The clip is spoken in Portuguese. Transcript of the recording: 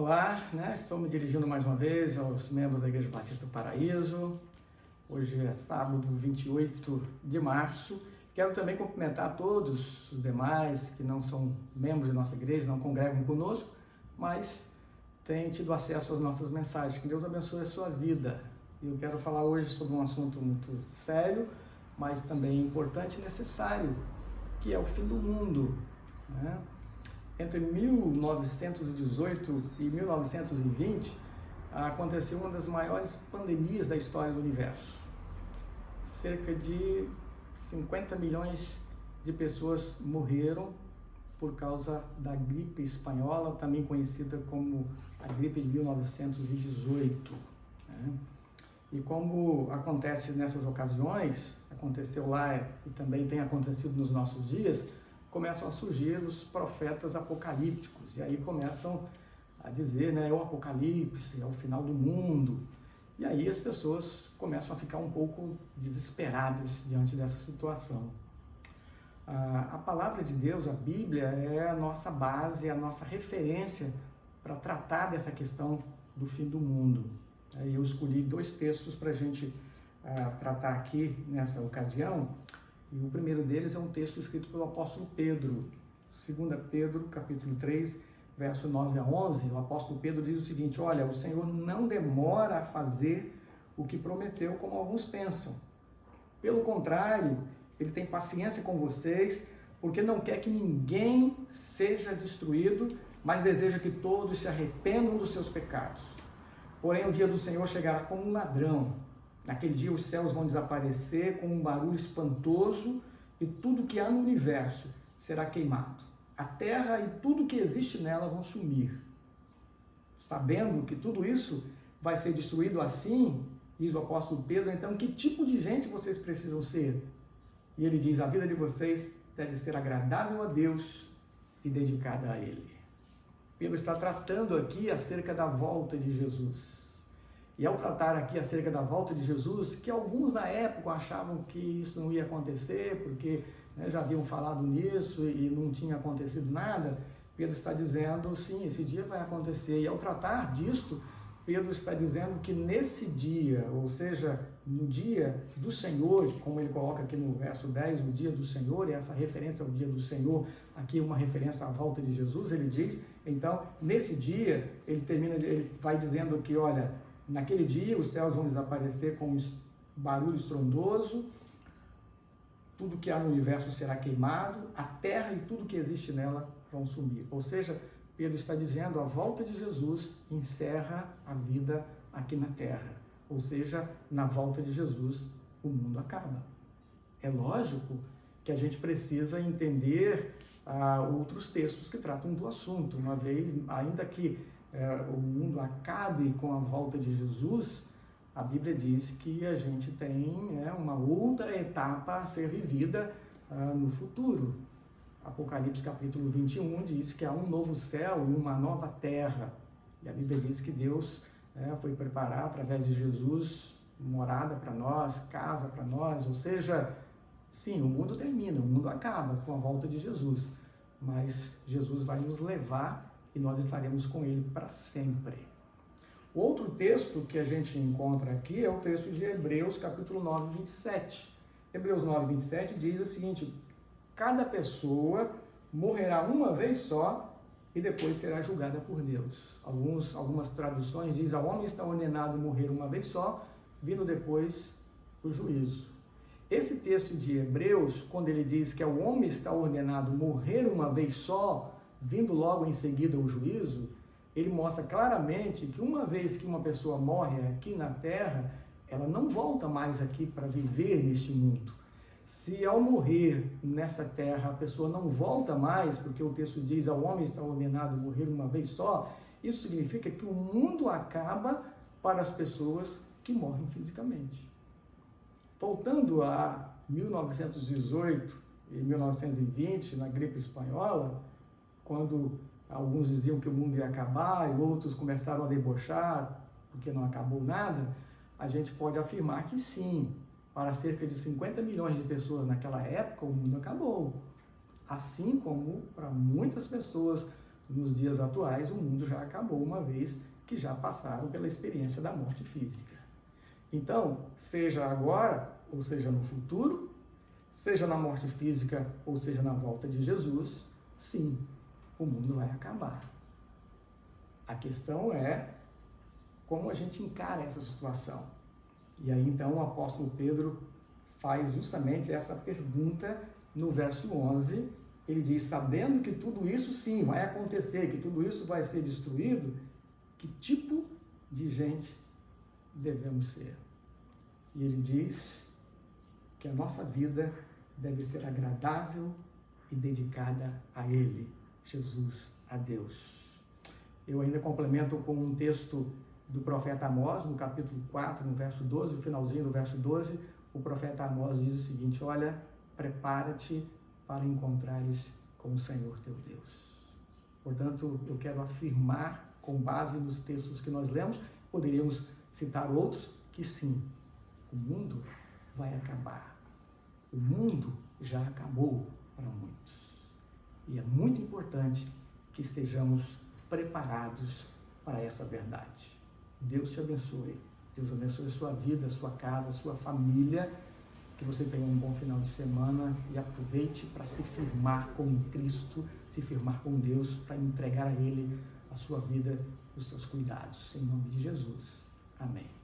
Olá, estou me dirigindo mais uma vez aos membros da Igreja Batista do Paraíso. Hoje é sábado, 28 de março. Quero também cumprimentar todos os demais que não são membros de nossa igreja, não congregam conosco, mas têm tido acesso às nossas mensagens. Que Deus abençoe a sua vida. Eu quero falar hoje sobre um assunto muito sério, mas também importante e necessário, que é o fim do mundo, né? Entre 1918 e 1920, aconteceu uma das maiores pandemias da história do universo. Cerca de 50 milhões de pessoas morreram por causa da gripe espanhola, também conhecida como a gripe de 1918. Né? E como acontece nessas ocasiões, aconteceu lá e também tem acontecido nos nossos dias, começam a surgir os profetas apocalípticos, e aí começam a dizer, é o apocalipse, é o final do mundo, e aí as pessoas começam a ficar um pouco desesperadas diante dessa situação. A palavra de Deus, a Bíblia, é a nossa base, a nossa referência para tratar dessa questão do fim do mundo. Aí eu escolhi dois textos para a gente tratar aqui nessa ocasião. E o primeiro deles é um texto escrito pelo apóstolo Pedro, 2 Pedro, capítulo 3, verso 9 a 11. O apóstolo Pedro diz o seguinte: olha, o Senhor não demora a fazer o que prometeu, como alguns pensam. Pelo contrário, Ele tem paciência com vocês, porque não quer que ninguém seja destruído, mas deseja que todos se arrependam dos seus pecados. Porém, o dia do Senhor chegará como um ladrão. Naquele dia os céus vão desaparecer com um barulho espantoso e tudo que há no universo será queimado. A terra e tudo que existe nela vão sumir. Sabendo que tudo isso vai ser destruído assim, diz o apóstolo Pedro, então que tipo de gente vocês precisam ser? E ele diz, a vida de vocês deve ser agradável a Deus e dedicada a Ele. Pedro está tratando aqui acerca da volta de Jesus. E ao tratar aqui acerca da volta de Jesus, que alguns na época achavam que isso não ia acontecer, porque já haviam falado nisso e não tinha acontecido nada, Pedro está dizendo, sim, esse dia vai acontecer. E ao tratar disto, Pedro está dizendo que nesse dia, ou seja, no dia do Senhor, como ele coloca aqui no verso 10, o dia do Senhor, e essa referência ao dia do Senhor, aqui uma referência à volta de Jesus, ele diz, então, nesse dia, ele vai dizendo que, olha, naquele dia os céus vão desaparecer com um barulho estrondoso, tudo que há no universo será queimado, a terra e tudo que existe nela vão sumir. Ou seja, Pedro está dizendo, a volta de Jesus encerra a vida aqui na terra. Ou seja, na volta de Jesus o mundo acaba. É lógico que a gente precisa entender outros textos que tratam do assunto, uma vez, ainda que o mundo acabe com a volta de Jesus, a Bíblia diz que a gente tem uma outra etapa a ser vivida no futuro. Apocalipse capítulo 21 diz que há um novo céu e uma nova terra. E a Bíblia diz que Deus foi preparar através de Jesus morada para nós, casa para nós, ou seja, sim, o mundo termina, o mundo acaba com a volta de Jesus, mas Jesus vai nos levar e nós estaremos com Ele para sempre. O outro texto que a gente encontra aqui é o texto de Hebreus, capítulo 9, 27. Hebreus 9, 27 diz o seguinte, cada pessoa morrerá uma vez só e depois será julgada por Deus. Algumas traduções dizem, ao homem está ordenado morrer uma vez só, vindo depois o juízo. Esse texto de Hebreus, quando ele diz que ao homem está ordenado morrer uma vez só, vindo logo em seguida o juízo, ele mostra claramente que uma vez que uma pessoa morre aqui na terra, ela não volta mais aqui para viver neste mundo. Se ao morrer nessa terra a pessoa não volta mais, porque o texto diz ao homem está ordenado morrer uma vez só, isso significa que o mundo acaba para as pessoas que morrem fisicamente. Voltando a 1918 e 1920, na gripe espanhola, quando alguns diziam que o mundo ia acabar e outros começaram a debochar porque não acabou nada, a gente pode afirmar que sim, para cerca de 50 milhões de pessoas naquela época, o mundo acabou. Assim como para muitas pessoas nos dias atuais, o mundo já acabou, uma vez que já passaram pela experiência da morte física. Então, seja agora, ou seja no futuro, seja na morte física, ou seja na volta de Jesus, sim, o mundo vai acabar. A questão é como a gente encara essa situação. E aí, então, o apóstolo Pedro faz justamente essa pergunta no verso 11. Ele diz, sabendo que tudo isso, sim, vai acontecer, que tudo isso vai ser destruído, que tipo de gente devemos ser? E ele diz que a nossa vida deve ser agradável e dedicada a Ele, Jesus, a Deus. Eu ainda complemento com um texto do profeta Amós, no capítulo 4, no verso 12, o finalzinho do verso 12, o profeta Amós diz o seguinte, olha, prepara-te para encontrares com o Senhor teu Deus. Portanto, eu quero afirmar, com base nos textos que nós lemos, poderíamos citar outros, que sim, o mundo vai acabar. O mundo já acabou para muitos. E é muito importante que estejamos preparados para essa verdade. Deus te abençoe. Deus abençoe a sua vida, a sua casa, a sua família. Que você tenha um bom final de semana e aproveite para se firmar com Cristo, se firmar com Deus, para entregar a Ele a sua vida, os seus cuidados. Em nome de Jesus. Amém.